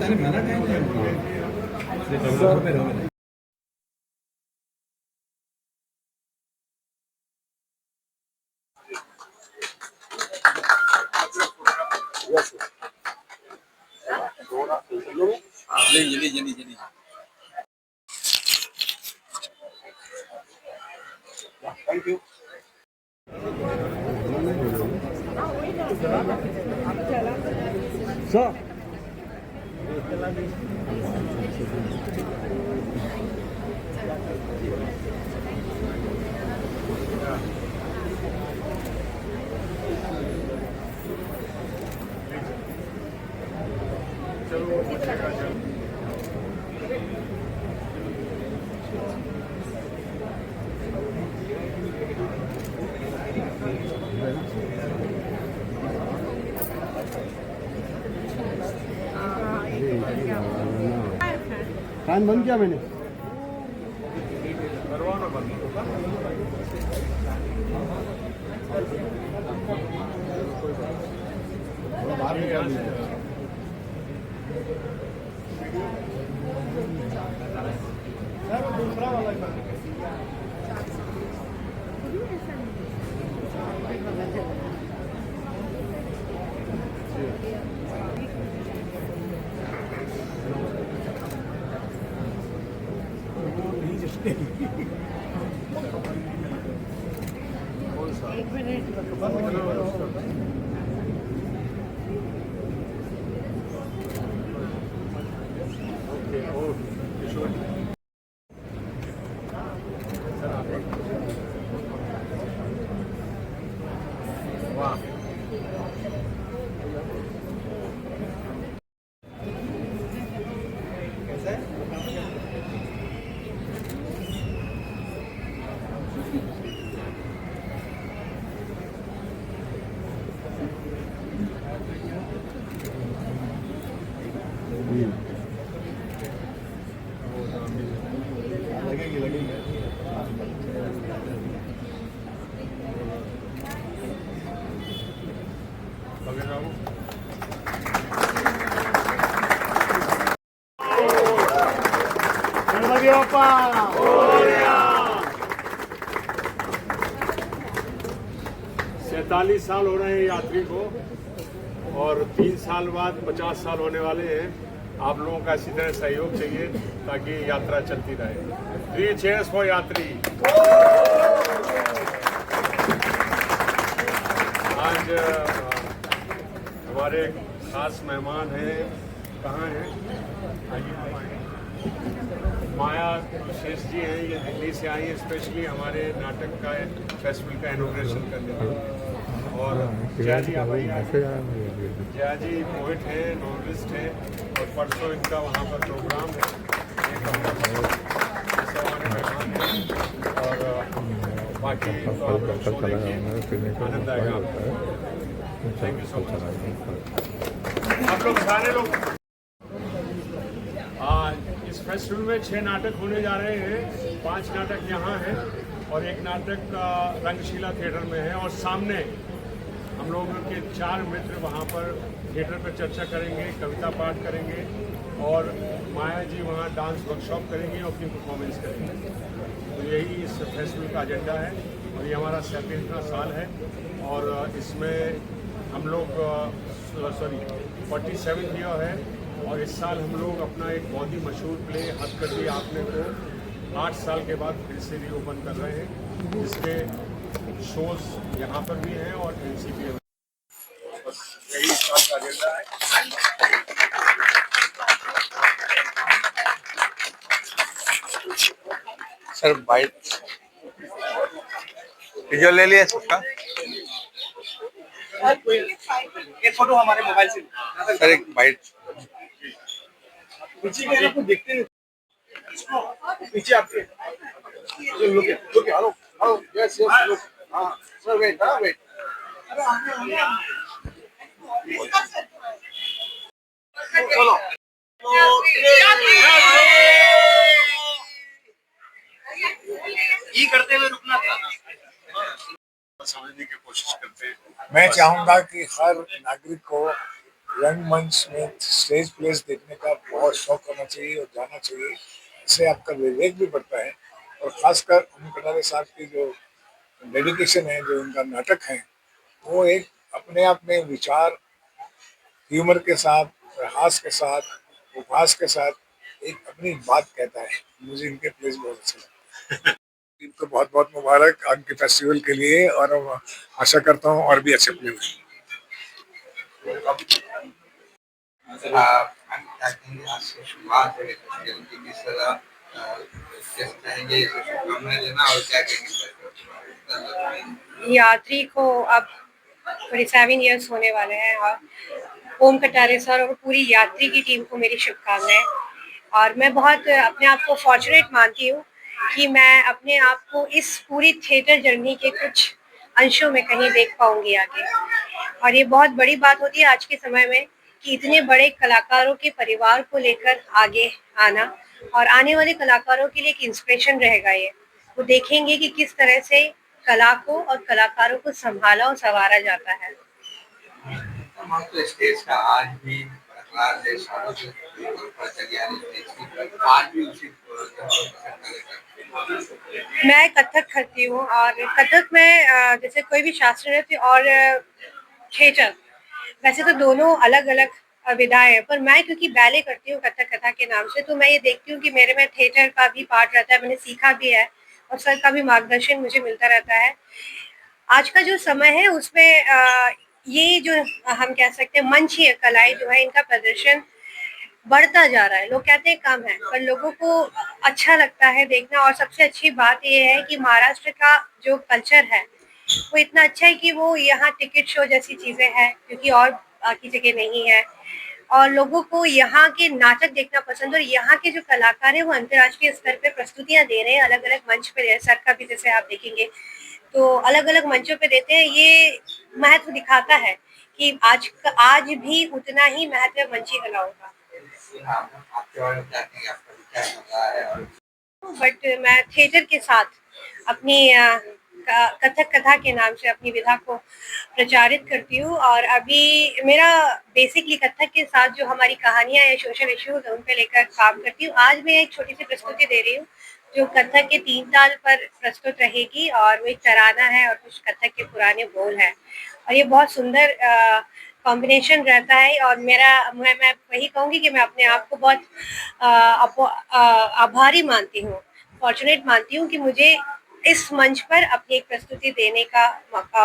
जल्दी thank you sir. कान बंद किया मैंने। करवाना बंद बाहर दूसरा वाला एक मिनट लगेगी गणपति बप्पा 47 साल हो रहे हैं यात्री को और 3 साल बाद 50 साल होने वाले हैं। आप लोगों का इसी तरह सहयोग चाहिए ताकि यात्रा चलती रहे। 3 cheers for यात्री। आज हमारे खास मेहमान हैं, कहाँ हैं? माया शेष जी हैं, ये दिल्ली से आई हैं स्पेशली हमारे नाटक का फेस्टिवल का इनॉग्रेशन करने के लिए। और जया जी जया जी पोइट हैं, नॉवलिस्ट हैं और परसों इनका वहाँ पर प्रोग्राम है। और बाकी तो आप लोग शो देखिए, आनंद आएगा आपको। Thank you so much. आप लोग सारे लोग इस फेस्टिवल में 6 नाटक होने जा रहे हैं। 5 नाटक यहाँ हैं और 1 नाटक रंगशिला थिएटर में है। और सामने हम लोगों के 4 मित्र वहाँ पर थिएटर पर चर्चा करेंगे, कविता पाठ करेंगे और माया जी वहाँ डांस वर्कशॉप करेंगे और अपनी परफॉर्मेंस करेंगे। तो यही इस फेस्टिवल का एजेंडा है और ये हमारा 37वां साल है। और इसमें हम लोग 47 ईयर है और इस साल हम लोग अपना एक बहुत ही मशहूर प्ले हथकड़ी आपने को 8 साल के बाद फिर से रीओपन कर रहे हैं, जिसके शोज यहाँ पर भी हैं और एनसीपी में। यही इस साल का एजेंडा है। सर बाइट वीडियो ले लिया सबका। एक फोटो हमारे मोबाइल से सर एक बाइट पीछे के आपको देखते हैं, पीछे आपके लोग हेलो हेलो यस यस लोग। हाँ सर वेट वेट चलो ये करते हुए रुकना था। समझने की कोशिश करते हैं। मैं चाहूंगा कि हर नागरिक को रंगमंच में स्टेज प्लेस देखने का बहुत शौक होना चाहिए और जाना चाहिए। इससे आपका विवेक भी बढ़ता है और खासकर ओम कटारे साहब की जो डेडिकेशन है, जो उनका नाटक है, वो एक अपने आप में विचार, ह्यूमर के साथ, हास्य के साथ, उपहास के साथ एक अपनी बात कहता है। मुझे इनके प्लेस बहुत अच्छे लगते हैं। टीम को बहुत बहुत मुबारक आपके फेस्टिवल के लिए, और आशा करता हूँ और भी अच्छे प्ले होंगे। मैम क्या कहेंगे, आज से शुरुआत है फेस्टिवल की, किस तरह कैसे चाहेंगे इसे शुभकामनाएं देना और क्या कहेंगे फेस्टिवल? यात्री को अब 27 इयर्स होने वाले हैं और ओम कटारे सर और पूरी यात्री की टीम को मेरी शुभकामनाएं। और मैं बहुत अपने आप को फॉर्चुनेट मानती हूँ कि मैं अपने आप को इस पूरी थिएटर जर्नी के कुछ अंशों में कहीं देख पाऊंगी आगे। और ये बहुत बड़ी बात होती है आज के समय में कि इतने बड़े कलाकारों के परिवार को लेकर आगे आना, और आने वाले कलाकारों के लिए एक इंस्पिरेशन रहेगा ये। वो देखेंगे कि किस तरह से कला को और कलाकारों को संभाला और संवारा जाता है। हम तो स्टेज का आज भी बरकरार है, सालों से ऊपर चली आ रही स्टेज की, आज भी उसी मैं कथक करती हूँ और कथक में जैसे कोई भी शास्त्रीय नृत्य और थिएटर, वैसे तो दोनों अलग अलग विधाएं हैं, पर मैं क्योंकि बैले करती हूँ कथक कथा के नाम से, तो मैं ये देखती हूँ कि मेरे में थिएटर का भी पार्ट रहता है। मैंने सीखा भी है और सर का भी मार्गदर्शन मुझे मिलता रहता है। आज का जो समय है उसमें ये जो हम कह सकते हैं मंचीय कलाएं जो है, इनका प्रदर्शन बढ़ता जा रहा है। लोग कहते हैं कम है, पर लोगों को अच्छा लगता है देखना। और सबसे अच्छी बात ये है कि महाराष्ट्र का जो कल्चर है वो इतना अच्छा है कि वो यहाँ टिकट शो जैसी चीजें हैं, क्योंकि और बाकी जगह नहीं है। और लोगों को यहाँ के नाटक देखना पसंद, और यहाँ के जो कलाकार हैं वो अंतर्राष्ट्रीय स्तर पे प्रस्तुतियां दे रहे हैं, अलग अलग मंच पे। सर का भी जैसे आप देखेंगे तो अलग अलग मंचों पे देते हैं। ये महत्व दिखाता है कि आज भी उतना ही महत्व है मंची कलाओं का। आपके बारे में क्या कहेंगे, आपका भी क्या चल रहा है? और बट मैं थिएटर के साथ अपनी कथक कथा के नाम से अपनी विधा को प्रचारित करती हूँ। और अभी मेरा बेसिकली कथक के साथ जो हमारी कहानियां या सोशल इश्यूज उन पे लेकर काम करती हूँ। आज मैं एक छोटी सी प्रस्तुति दे रही हूँ जो कथक के 3 ताल पर प्रस्तुत रहेगी, और वो एक तराना है और कुछ कथक के पुराने बोल हैं। और ये बहुत सुंदर कॉम्बिनेशन रहता है। और मैं वही कहूँगी कि मैं अपने आप को बहुत आभारी मानती हूँ, फॉर्चुनेट मानती हूँ कि मुझे इस मंच पर अपनी एक प्रस्तुति देने का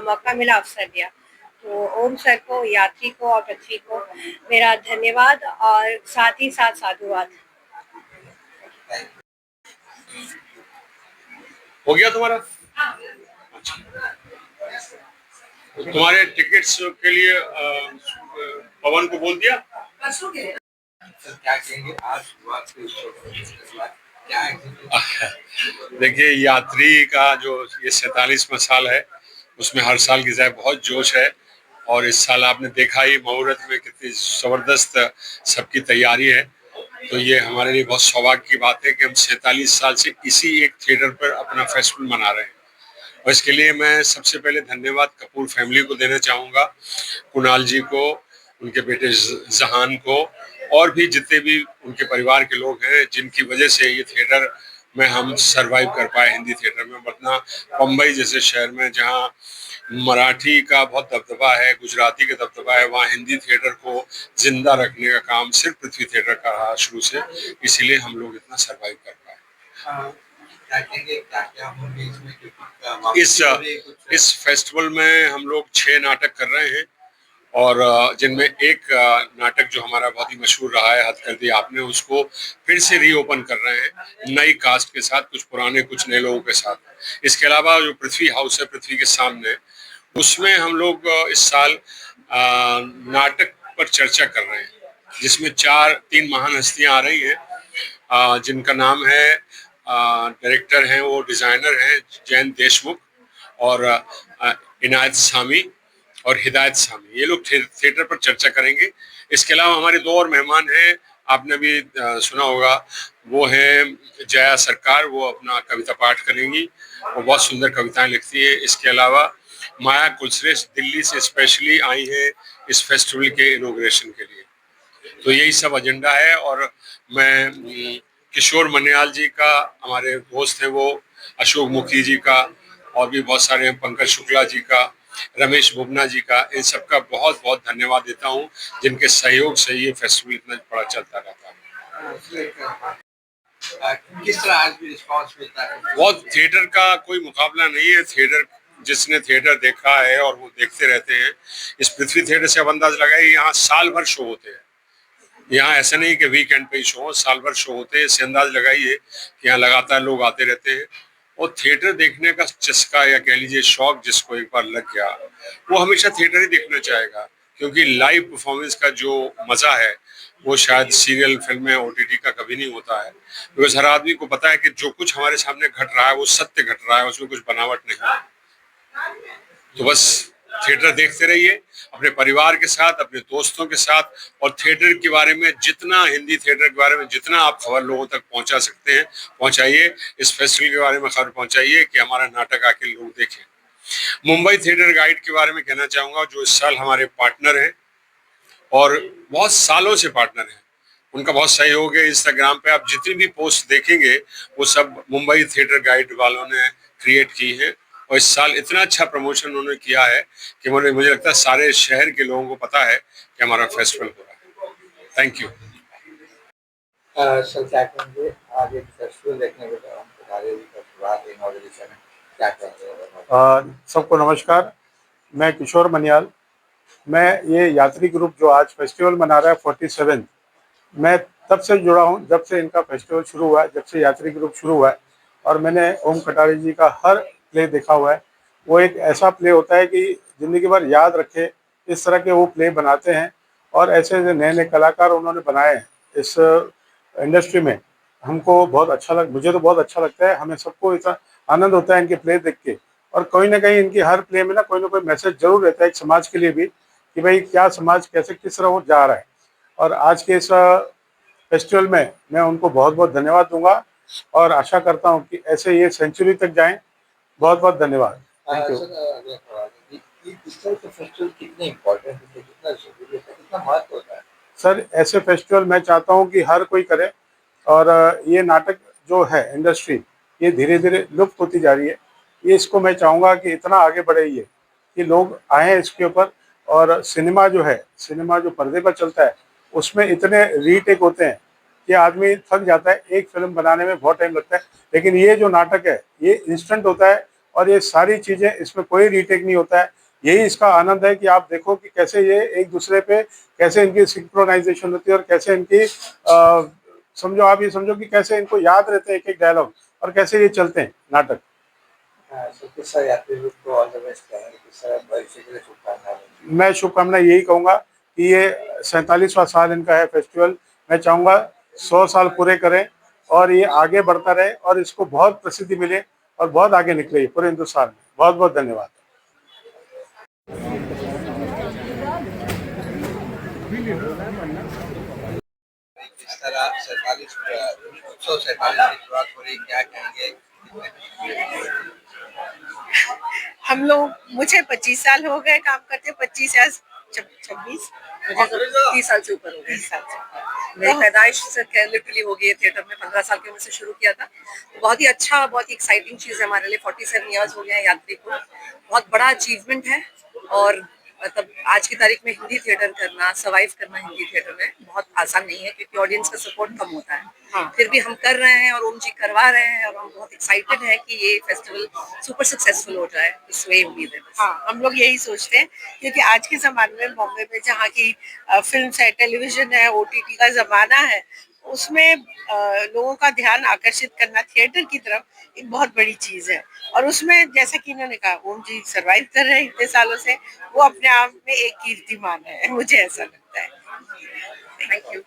मौका मिला, अवसर दिया। तो ओम सर को, यात्री को और पृथ्वी को मेरा धन्यवाद और साथ ही साथ साधुवाद। हो गया तुम्हारा? अच्छा, तो तुम्हारे टिकट्स के लिए पवन को बोल दिया? क्या कहेंगे, आज शुरुआत हुई क्या है? देखिए, यात्री का जो ये 47वां साल है, उसमें हर साल की तरह बहुत जोश है। और इस साल आपने देखा ही मुहूर्त में कितनी ज़बरदस्त सबकी तैयारी है। तो ये हमारे लिए बहुत सौभाग्य की बात है कि हम 47 साल से इसी एक थिएटर पर अपना फेस्टिवल मना रहे हैं। और इसके लिए मैं सबसे पहले धन्यवाद कपूर फैमिली को देना चाहूँगा, कुणाल जी को, उनके बेटे जहान को, और भी जितने भी उनके परिवार के लोग हैं जिनकी वजह से ये थिएटर में हम सरवाइव कर पाए हिंदी थिएटर में। वरना बम्बई जैसे शहर में जहाँ मराठी का बहुत दबदबा है, गुजराती का दबदबा है, वहाँ हिंदी थिएटर को जिंदा रखने का काम सिर्फ पृथ्वी थिएटर का रहा शुरू से, इसीलिए हम लोग इतना सरवाइव कर पाए। इस फेस्टिवल में हम लोग 6 नाटक कर रहे हैं, और जिनमें एक नाटक जो हमारा बहुत ही मशहूर रहा है, हद कर दी आपने, उसको फिर से रीओपन कर रहे हैं नई कास्ट के साथ, कुछ पुराने कुछ नए लोगों के साथ। इसके अलावा जो पृथ्वी हाउस है पृथ्वी के सामने, उसमें हम लोग इस साल नाटक पर चर्चा कर रहे हैं, जिसमें 3 महान हस्तियां आ रही हैं, जिनका नाम है, डायरेक्टर हैं वो डिज़ाइनर हैं जैन देशमुख, और इनायत सामी और हिदायत सामी। ये लोग थिएटर पर चर्चा करेंगे। इसके अलावा हमारे 2 और मेहमान हैं, आपने भी सुना होगा, वो हैं जया सरकार, वो अपना कविता पाठ करेंगी, वो बहुत सुंदर कविताएं लिखती है। इसके अलावा माया कुलश्रेष्ठ दिल्ली से स्पेशली आई है इस फेस्टिवल के इनॉग्रेशन के लिए। तो यही सब एजेंडा है। और मैं किशोर मन्याल जी का, हमारे दोस्त हैं वो, अशोक मुखी जी का, और भी बहुत सारे हैं, पंकज शुक्ला जी का, रमेश बुबना जी का, इन सबका बहुत बहुत धन्यवाद देता हूँ, जिनके सहयोग से ये फेस्टिवल इतना बड़ा चलता रहता है। किस तरह आज भी रिस्पांस मिलता है? बहुत, थिएटर का कोई मुकाबला नहीं है। थिएटर, जिसने थिएटर देखा है और वो देखते रहते हैं, इस पृथ्वी थिएटर से अब अंदाज लगाइए, यहाँ साल भर शो होते हैं। यहाँ ऐसा नहीं कि वीकेंड पे ही शो हो, साल भर शो होते हैं। इससे अंदाज लगाइए कि यहाँ लगातार लोग आते रहते हैं। और थिएटर देखने का चस्का, या कह लीजिए शौक, जिसको एक बार लग गया, वो हमेशा थिएटर ही देखना चाहेगा, क्योंकि लाइव परफॉर्मेंस का जो मजा है वो शायद सीरियल, फिल्में, ओटीटी का कभी नहीं होता है। बिकॉज हर आदमी को पता है कि जो कुछ हमारे सामने घट रहा है वो सत्य घट रहा है, उसमें कुछ बनावट नहीं है। तो बस थिएटर देखते रहिए अपने परिवार के साथ, अपने दोस्तों के साथ, और थिएटर के बारे में जितना, हिंदी थिएटर के बारे में जितना आप खबर लोगों तक पहुंचा सकते हैं पहुंचाइए। इस फेस्टिवल के बारे में खबर पहुंचाइए कि हमारा नाटक आके लोग देखें। मुंबई थिएटर गाइड के बारे में कहना चाहूंगा, जो इस साल हमारे पार्टनर हैं और बहुत सालों से पार्टनर हैं। उनका बहुत सहयोग है। इंस्टाग्राम पे आप जितनी भी पोस्ट देखेंगे वो सब मुंबई थिएटर गाइड वालों ने क्रिएट की है। और इस साल इतना अच्छा प्रमोशन उन्होंने किया है कि मुझे लगता है सारे शहर के लोगों को पता है कि हमारा फेस्टिवल हो रहा है। Thank you. सर क्या कहेंगे आज एक फेस्टिवल देखने के दौरान क्या कहेंगे? सबको नमस्कार। मैं किशोर मन्याल। मैं ये यात्री ग्रुप जो आज फेस्टिवल मना रहा है 47, मैं तब से जुड़ा हूँ जब से इनका फेस्टिवल शुरू हुआ है, जब से यात्री ग्रुप शुरू हुआ है। और मैंने ओम कटारे जी का हर प्ले देखा हुआ है। वो एक ऐसा प्ले होता है कि ज़िंदगी भर याद रखे, इस तरह के वो प्ले बनाते हैं। और ऐसे ऐसे नए नए कलाकार उन्होंने बनाए हैं इस इंडस्ट्री में। हमको बहुत अच्छा मुझे तो बहुत अच्छा लगता है। हमें सबको इतना आनंद होता है इनके प्ले देख के। और कहीं ना कहीं इनकी हर प्ले में ना कोई मैसेज जरूर रहता है एक समाज के लिए भी, कि भाई क्या समाज कैसे किस तरह वो जा रहा है। और आज के इस फेस्टिवल में मैं उनको बहुत बहुत धन्यवाद दूंगा और आशा करता हूं कि ऐसे ये सेंचुरी तक जाएं। बहुत बहुत धन्यवाद। Thank you. इस तरह के फेस्टिवल कितने इम्पोर्टेंट है, कितना जरूरी है, कितना महत्व होता है? सर, ऐसे फेस्टिवल मैं चाहता हूं कि हर कोई करे। और ये नाटक जो है इंडस्ट्री, ये धीरे धीरे लुप्त होती जा रही है। ये इसको मैं चाहूँगा कि इतना आगे बढ़े ये, कि लोग आए इसके ऊपर। और सिनेमा जो है, सिनेमा जो पर्दे पर चलता है, उसमें इतने रीटेक होते हैं कि आदमी थक जाता है। एक फिल्म बनाने में बहुत टाइम लगता है, लेकिन ये जो नाटक है ये इंस्टेंट होता है। और ये सारी चीज़ें, इसमें कोई रीटेक नहीं होता है। यही इसका आनंद है कि आप देखो कि कैसे ये एक दूसरे पे, कैसे इनकी सिंक्रोनाइजेशन होती है, और कैसे इनकी समझो, आप ये समझो कि कैसे इनको याद रहते हैं एक एक डायलॉग, और कैसे ये चलते हैं नाटक। मैं शुभकामना यही कहूँगा कि ये 47वां साल इनका है फेस्टिवल। मैं चाहूँगा 100 साल पूरे करें और ये आगे बढ़ता रहे, और इसको बहुत प्रसिद्धि मिले और बहुत आगे निकले पूरे हिंदुस्तान में। बहुत बहुत धन्यवाद। इस तरह 47 की शुरुआत हो रही, क्या कहेंगे? हम लोग, मुझे 25 साल हो गए काम करते, 25 या 26, 30 साल से ऊपर हो गए। मेरी पैदाइश लिटरली हो गई है थिएटर में। 15 साल की उम्र से शुरू किया था। तो बहुत ही अच्छा, बहुत ही एक्साइटिंग चीज़ है हमारे लिए। 47 ईयर्स हो गए हैं यात्री को। बहुत बड़ा अचीवमेंट है। और मतलब आज की तारीख में हिंदी थिएटर करना, सर्वाइव करना हिंदी थिएटर में बहुत आसान नहीं है, क्योंकि ऑडियंस का सपोर्ट कम होता है। हाँ। फिर भी हम कर रहे हैं और ओम जी करवा रहे हैं, और हम बहुत एक्साइटेड हैं कि ये फेस्टिवल सुपर सक्सेसफुल हो जाए। इस वे उम्मीद है। हाँ, हम लोग यही सोचते हैं, क्योंकि आज के ज़माने में बॉम्बे में जहाँ की फिल्म है, टेलीविजन है, OTT का ज़माना है, उसमें लोगों का ध्यान आकर्षित करना थिएटर की तरफ एक बहुत बड़ी चीज़ है। और उसमें जैसा कि इन्होंने कहा, ओम जी सर्वाइव कर रहे हैं इतने सालों से, वो अपने आप में एक कीर्तिमान है, मुझे ऐसा लगता है। Thank you.